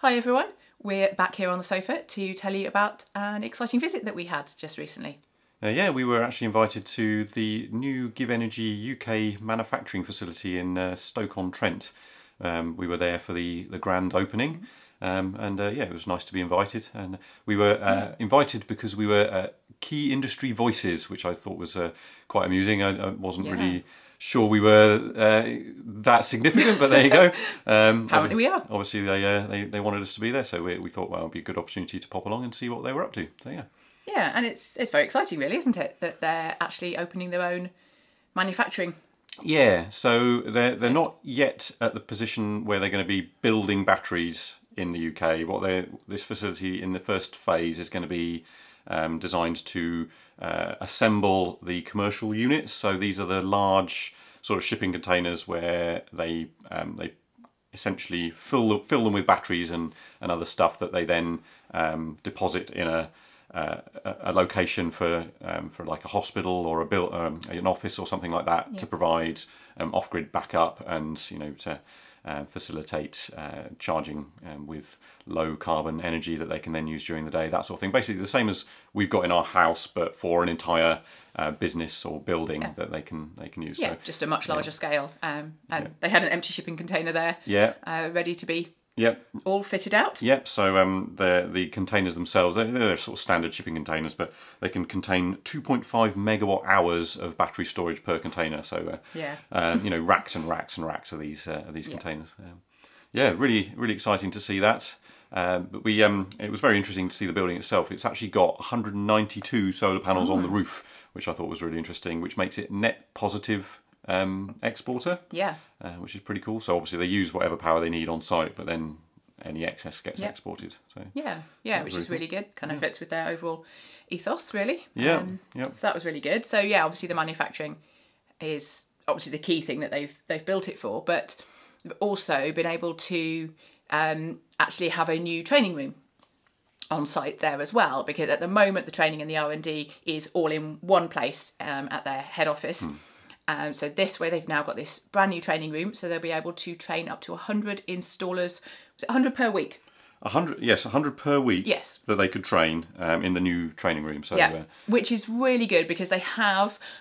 Hi everyone, we're back here on the sofa to tell you about an exciting visit that we had just recently. Yeah, we were actually invited to the new GivEnergy UK manufacturing facility in Stoke-on-Trent. We were there for the grand opening, and yeah, it was nice to be invited. And we were invited because we were key industry voices, which I thought was quite amusing. I wasn't really sure we were that significant, but there you go. Apparently we are. Obviously, they wanted us to be there, so we thought, well, it'd be a good opportunity to pop along and see what they were up to. So yeah. Yeah, and it's very exciting, really, isn't it? That they're actually opening their own manufacturing. Yeah, so they're not yet at the position where they're going to be building batteries in the UK. This facility in the first phase is going to be designed to assemble the commercial units. So these are the large sort of shipping containers where they essentially fill them with batteries and other stuff that they then deposit in a location for like a hospital or an office or something like that, to provide off-grid backup and to facilitate charging with low carbon energy that they can then use during the day, that sort of thing. Basically the same as we've got in our house, but for an entire business or building that they can use. Yeah, so, just a much larger scale. And they had an empty shipping container there, ready to be all fitted out. Yep. So the containers themselves, they're sort of standard shipping containers, but they can contain 2.5 megawatt hours of battery storage per container. So racks and racks and racks of these containers. Yeah, really exciting to see that. But it was very interesting to see the building itself. It's actually got 192 solar panels on the roof, which I thought was really interesting, which makes it net positive exporter, which is pretty cool. So obviously they use whatever power they need on site, but then any excess gets exported. So which is really good. Kind of fits with their overall ethos, really. So that was really good. So yeah, obviously the manufacturing is obviously the key thing that they've built it for, but they've also been able to actually have a new training room on site there as well, because at the moment the training and the R&D is all in one place at their head office. So this way they've now got this brand new training room, so they'll be able to train up to 100 installers. Was it 100 per week? 100, yes, 100 per week. Yes. That they could train in the new training room. So which is really good, because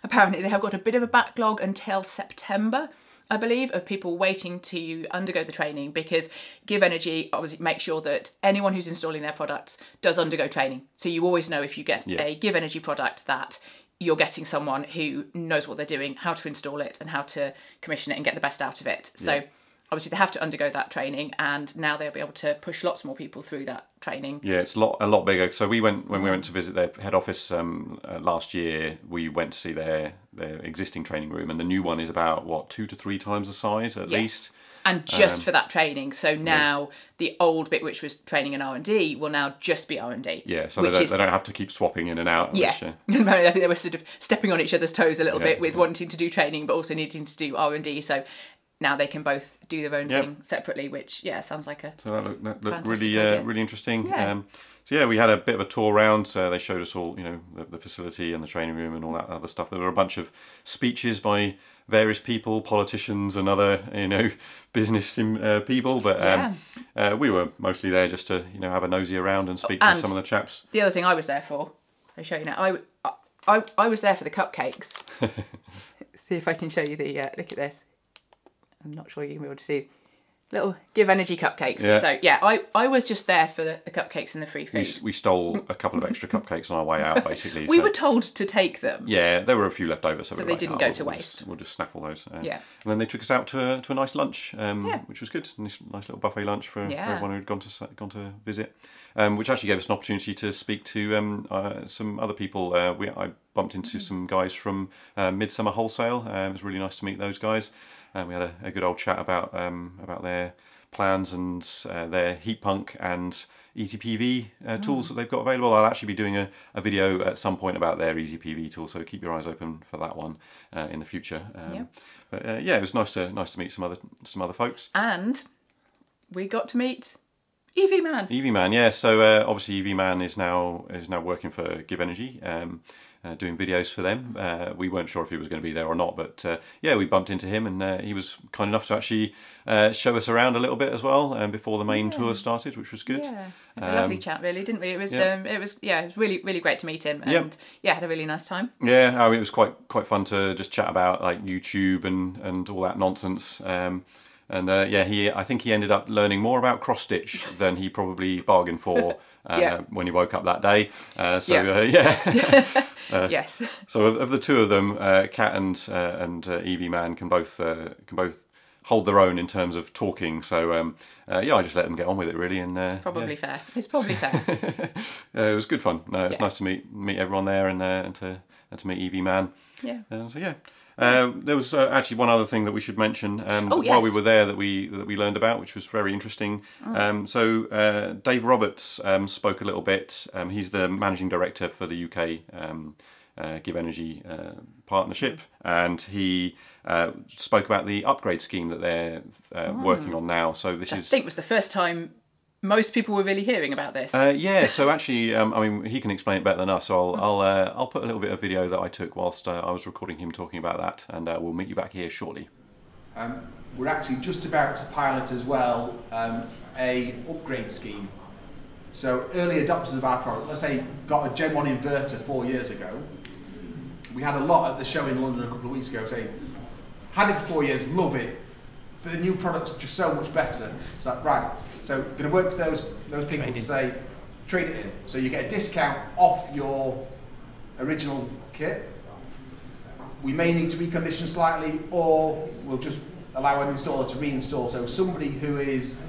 apparently they have got a bit of a backlog until September, I believe, of people waiting to undergo the training, because GivEnergy obviously makes sure that anyone who's installing their products does undergo training. So you always know, if you get a GivEnergy product, that you're getting someone who knows what they're doing, how to install it and how to commission it and get the best out of it. So obviously they have to undergo that training, and now they'll be able to push lots more people through that training. Yeah, it's a lot bigger. So when we went to visit their head office last year, we went to see their existing training room, and the new one is about 2 to 3 times the size at least. And just for that training. So now the old bit, which was training and R&D, will now just be R&D. Yeah, so they don't have to keep swapping in and out. Yeah, I think they were sort of stepping on each other's toes a little bit with wanting to do training, but also needing to do R&D. So now they can both do their own thing separately, which sounds like that looked really interesting. So we had a bit of a tour around. So they showed us all, the facility and the training room and all that other stuff. There were a bunch of speeches by various people, politicians and other, business people. But we were mostly there just to, have a nosy around and speak to some of the chaps. The other thing I was there for, I'll show you now. I was there for the cupcakes. See if I can show you the. Look at this. I'm not sure you can be able to see. Little GivEnergy cupcakes. So I was just there for the cupcakes and the free food. We stole a couple of extra cupcakes on our way out, basically. We were told to take them. Yeah, there were a few left over, so they didn't go to waste. We'll just snaffle those. And then they took us out to a nice lunch, which was good. Nice little buffet lunch for everyone who'd gone to visit, which actually gave us an opportunity to speak to some other people. I bumped into some guys from Midsummer Wholesale. It was really nice to meet those guys. We had a good old chat about their plans and their heat pump and easy PV tools that they've got available. I'll actually be doing a video at some point about their easy PV tool, so keep your eyes open for that one in the future. But it was nice to meet some other folks. And we got to meet EV Man. EV Man, yeah. So obviously EV Man is now working for GivEnergy, doing videos for them. We weren't sure if he was going to be there or not, but yeah, we bumped into him, and he was kind enough to actually show us around a little bit as well before the main tour started, which was good. Yeah, a lovely chat, really, didn't we? It was it was really really great to meet him, and had a really nice time. Yeah, I mean, it was quite fun to just chat about like YouTube and all that nonsense. And yeah, I think he ended up learning more about cross stitch than he probably bargained for when he woke up that day. Yes. So of the two of them, Kat and EV Man can both hold their own in terms of talking. So yeah, I just let them get on with it really. And it's probably fair. It's probably fair. It was good fun. No, it's nice to meet everyone there and to meet EV Man. Yeah. So yeah. There was actually one other thing that we should mention while we were there that we learned about, which was very interesting. So Dave Roberts spoke a little bit. He's the managing director for the UK GivEnergy partnership, and he spoke about the upgrade scheme that they're working on now. So this I think was the first time most people were really hearing about this. Yeah, so actually, I mean, he can explain it better than us. So I'll put a little bit of video that I took whilst I was recording him talking about that, and we'll meet you back here shortly. We're actually just about to pilot as well a upgrade scheme. So early adopters of our product, let's say got a Gen 1 inverter 4 years ago. We had a lot at the show in London a couple of weeks ago saying, had it for 4 years, love it, but the new product's just so much better. So right, so going to work with those people to say, trade it in. So you get a discount off your original kit. We may need to recondition slightly, or we'll just allow an installer to reinstall. So somebody who is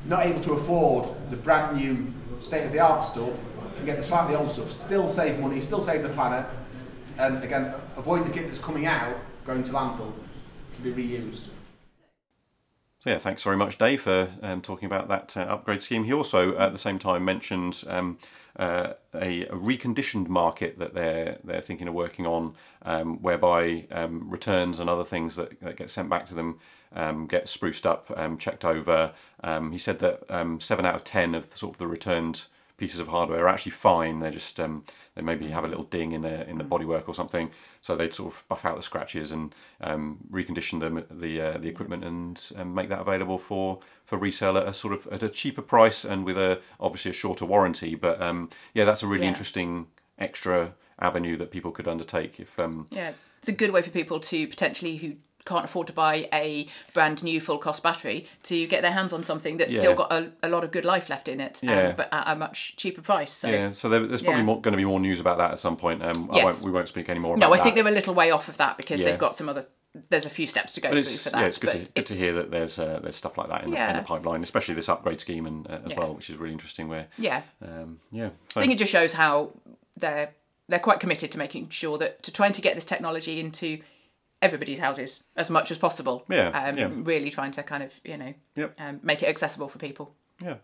not able to afford the brand new state-of-the-art stuff can get the slightly old stuff, still save money, still save the planet, and again, avoid the kit that's coming out, going to landfill, can be reused. So yeah, thanks very much, Dave, for talking about that upgrade scheme. He also, at the same time, mentioned a reconditioned market that they're thinking of working on, whereby returns and other things that get sent back to them get spruced up, checked over. He said that 7 out of 10 of the returned pieces of hardware are actually fine. They're just they maybe have a little ding in the bodywork or something, so they'd sort of buff out the scratches and recondition the equipment and make that available for resale at a cheaper price and with obviously a shorter warranty. But yeah, that's a really interesting extra avenue that people could undertake if it's a good way for people to potentially who can't afford to buy a brand new full cost battery to get their hands on something that's still got a lot of good life left in it, but at a much cheaper price. So so there's probably going to be more news about that at some point. We won't speak any more about that. No, I think they're a little way off of that because they've got some other. There's a few steps to go through for that. Yeah, it's good to hear that there's stuff like that in the pipeline, especially this upgrade scheme and as well, which is really interesting. So I think it just shows how they're quite committed to making sure to trying to get this technology into everybody's houses as much as possible. Really trying to kind of make it accessible for people. Yeah.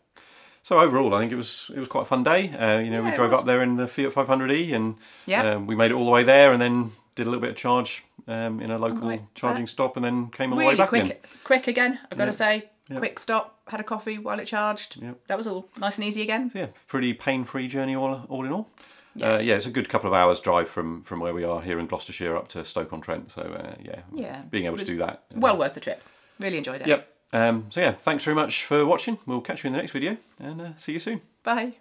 So overall, I think it was quite a fun day. We drove up there in the Fiat 500e and we made it all the way there, and then did a little bit of charge in a local charging stop, and then came all the way back again. Quick again, I've got to say. Quick stop, had a coffee while it charged. That was all nice and easy again. So, pretty pain-free journey all in all. It's a good couple of hours drive from where we are here in Gloucestershire up to Stoke-on-Trent. So being able to do that, well worth the trip. Really enjoyed it. Yep. So thanks very much for watching. We'll catch you in the next video, and see you soon. Bye.